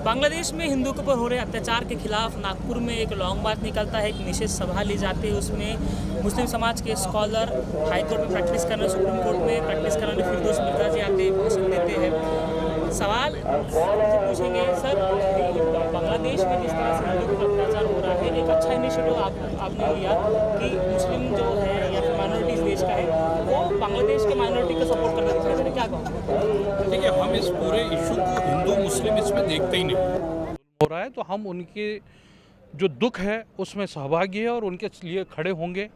बांग्लादेश में हिंदुओं के ऊपर हो रहे अत्याचार के खिलाफ नागपुर में एक लॉन्ग मार्च निकलता है, एक निषेध सभा ली जाती है। उसमें मुस्लिम समाज के स्कॉलर हाई कोर्ट में प्रैक्टिस करने, सुप्रीम कोर्ट में प्रैक्टिस करने फिरदौस मिर्जा जी आते हैं, भाषण देते हैं। सवाल मुझे पूछेंगे सर, बांग्लादेश में जिस तरह से हिंदुओं पर अत्याचार हो रहा है, एक अच्छा इनिशिएटिव आपने लिया कि मुस्लिम जो है या फिर माइनॉरिटीज़ देश का है वो बांग्लादेश के माइनॉरिटी को सपोर्ट करना दिखाई दे रहा है, क्या कहोगे? देखिए, हम इस पूरे इशू को हिंदू मुस्लिम इसमें देखते ही नहीं हो रहा है, तो हम उनके जो दुख है उसमें सहभागी है और उनके लिए खड़े होंगे,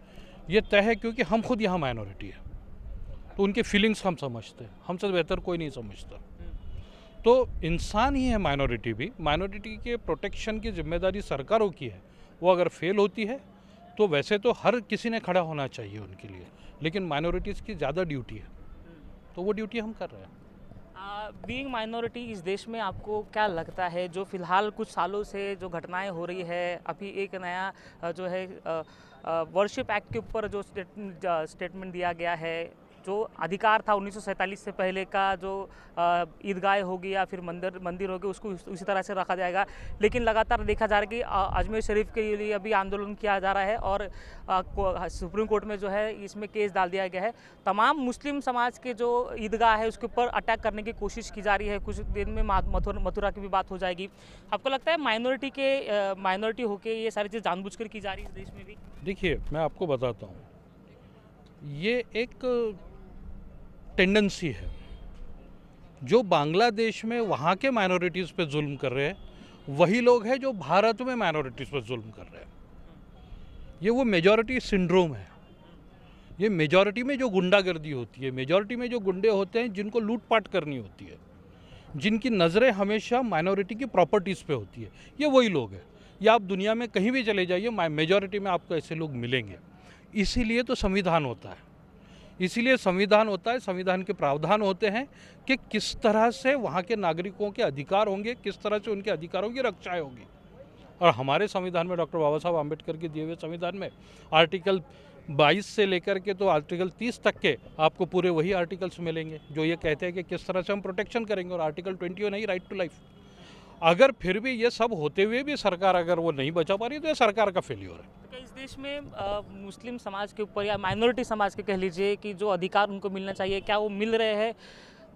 ये तय है, क्योंकि हम खुद यहाँ माइनॉरिटी है। तो उनके फीलिंग्स हम समझते हैं, हमसे बेहतर कोई नहीं समझता। तो इंसान ही है माइनॉरिटी भी, माइनॉरिटी के प्रोटेक्शन की जिम्मेदारी सरकारों की है। वो अगर फेल होती है तो वैसे तो हर किसी ने खड़ा होना चाहिए उनके लिए, लेकिन माइनॉरिटीज़ की ज़्यादा ड्यूटी है, तो वो ड्यूटी हम कर रहे हैं। बीइंग माइनॉरिटी इस देश में आपको क्या लगता है, जो फिलहाल कुछ सालों से जो घटनाएं हो रही है, अभी एक नया जो है वर्शिप एक्ट के ऊपर जो स्टेटमेंट दिया गया है, जो अधिकार था 1947 से पहले का, जो ईदगाह होगी या फिर मंदिर होगी उसको उसी तरह से रखा जाएगा, लेकिन लगातार देखा जा रहा है कि अजमेर शरीफ के लिए अभी आंदोलन किया जा रहा है और सुप्रीम कोर्ट में जो है इसमें केस डाल दिया गया है। तमाम मुस्लिम समाज के जो ईदगाह है उसके ऊपर अटैक करने की कोशिश की जा रही है। कुछ दिन में मथुरा की भी बात हो जाएगी। आपको लगता है माइनॉरिटी होके ये सारी चीज़ जानबूझकर की जा रही है इस देश में भी? देखिए, मैं आपको बताता हूँ, ये एक टेंडेंसी है जो बांग्लादेश में वहाँ के माइनॉरिटीज़ पे जुल्म कर रहे हैं, वही लोग हैं जो भारत में माइनॉरिटीज़ पे जुल्म कर रहे हैं। ये वो मेजॉरिटी सिंड्रोम है। ये मेजॉरिटी में जो गुंडागर्दी होती है, मेजॉरिटी में जो गुंडे होते हैं जिनको लूटपाट करनी होती है, जिनकी नज़रें हमेशा माइनॉरिटी की प्रॉपर्टीज़ पे होती है, ये वही लोग हैं। ये आप दुनिया में कहीं भी चले जाइए, मेजॉरिटी में आपको ऐसे लोग मिलेंगे। इसीलिए तो संविधान होता है, इसीलिए संविधान होता है। संविधान के प्रावधान होते हैं कि किस तरह से वहाँ के नागरिकों के अधिकार होंगे, किस तरह से उनके अधिकारों की रक्षाएं होगी। और हमारे संविधान में, डॉक्टर बाबा साहब आम्बेडकर के दिए हुए संविधान में, आर्टिकल 22 से लेकर के तो आर्टिकल 30 तक के आपको पूरे वही आर्टिकल्स मिलेंगे जो ये कहते हैं कि किस तरह से हम प्रोटेक्शन करेंगे। और आर्टिकल 20 नहीं, राइट टू लाइफ। अगर फिर भी ये सब होते हुए भी सरकार अगर वो नहीं बचा पा रही तो ये सरकार का फेल्योर है। तो क्या इस देश में मुस्लिम समाज के ऊपर या माइनॉरिटी समाज के कह लीजिए कि जो अधिकार उनको मिलना चाहिए, क्या वो मिल रहे हैं?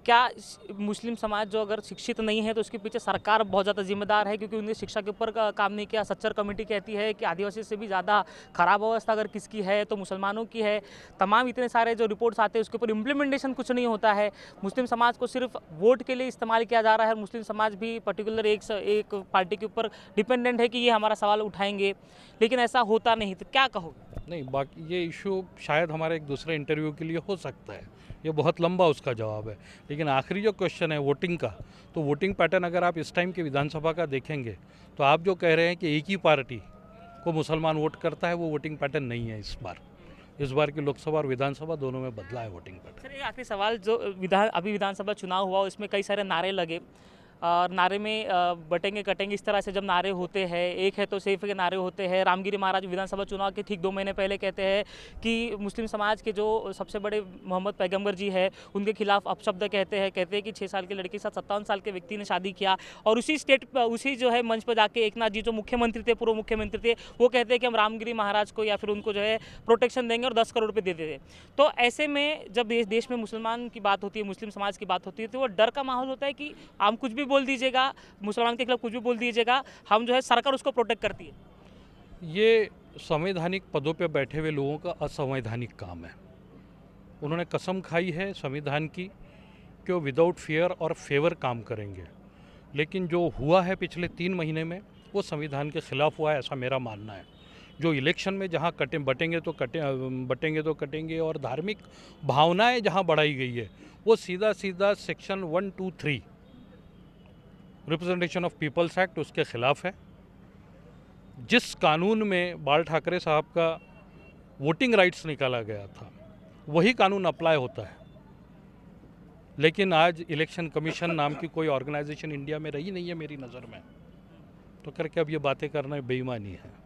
क्या मुस्लिम समाज जो अगर शिक्षित नहीं है तो उसके पीछे सरकार बहुत ज़्यादा जिम्मेदार है, क्योंकि उन्हें शिक्षा के ऊपर काम नहीं किया? सच्चर कमेटी कहती है कि आदिवासी से भी ज़्यादा खराब अवस्था अगर किसकी है तो मुसलमानों की है। तमाम इतने सारे जो रिपोर्ट्स आते हैं उसके ऊपर इम्प्लीमेंटेशन कुछ नहीं होता है। मुस्लिम समाज को सिर्फ वोट के लिए इस्तेमाल किया जा रहा है। मुस्लिम समाज भी पर्टिकुलर एक पार्टी के ऊपर डिपेंडेंट है कि ये हमारा सवाल उठाएंगे, लेकिन ऐसा होता नहीं। तो क्या कहोगे? नहीं, बाकी ये इशू शायद हमारे एक दूसरे इंटरव्यू के लिए हो सकता है, ये बहुत लंबा उसका जवाब है। लेकिन आखिरी जो क्वेश्चन है वोटिंग का, तो वोटिंग पैटर्न अगर आप इस टाइम के विधानसभा का देखेंगे तो आप जो कह रहे हैं कि एक ही पार्टी को मुसलमान वोट करता है, वो वोटिंग पैटर्न नहीं है इस बार। इस बार की लोकसभा और विधानसभा दोनों में बदला है वोटिंग पैटर्न। सर, एक आखिरी सवाल, जो अभी विधानसभा चुनाव हुआ उसमें कई सारे नारे लगे और नारे में बटेंगे कटेंगे इस तरह से जब नारे होते हैं, एक है तो सिर्फ के नारे होते हैं। रामगिरी महाराज विधानसभा चुनाव के ठीक 2 महीने पहले कहते हैं कि मुस्लिम समाज के जो सबसे बड़े मोहम्मद पैगंबर जी है उनके खिलाफ अपशब्द कहते हैं कि 6 साल के लड़के के साथ 57 साल के व्यक्ति ने शादी किया। और उसी जो है मंच पर जाके एकनाथ जी जो मुख्यमंत्री थे, पूर्व मुख्यमंत्री थे, वो कहते हैं कि हम रामगिरी महाराज को या फिर उनको जो है प्रोटेक्शन देंगे और 10 करोड़ रुपये दे देते। तो ऐसे में जब देश में मुसलमान की बात होती है, मुस्लिम समाज की बात होती है, तो वो डर का माहौल होता है कि हम कुछ भी बोल दीजिएगा, मुसलमान के खिलाफ कुछ भी बोल दीजिएगा, हम जो है सरकार उसको प्रोटेक्ट करती है। ये संवैधानिक पदों पे बैठे हुए लोगों का असंवैधानिक काम है। उन्होंने कसम खाई है संविधान की कि वो विदाउट फियर और फेवर काम करेंगे, लेकिन जो हुआ है पिछले 3 महीने में वो संविधान के खिलाफ हुआ है, ऐसा मेरा मानना है। जो इलेक्शन में जहाँ बटेंगे तो कटेंगे और धार्मिक भावनाएं जहाँ बढ़ाई गई है, वो सीधा section 123 representation of people's act उसके खिलाफ है। जिस कानून में बाल ठाकरे साहब का वोटिंग राइट्स निकाला गया था वही कानून अप्लाई होता है, लेकिन आज इलेक्शन कमीशन नाम की कोई ऑर्गेनाइजेशन इंडिया में रही नहीं है मेरी नज़र में, तो करके अब ये बातें करना बेईमानी है।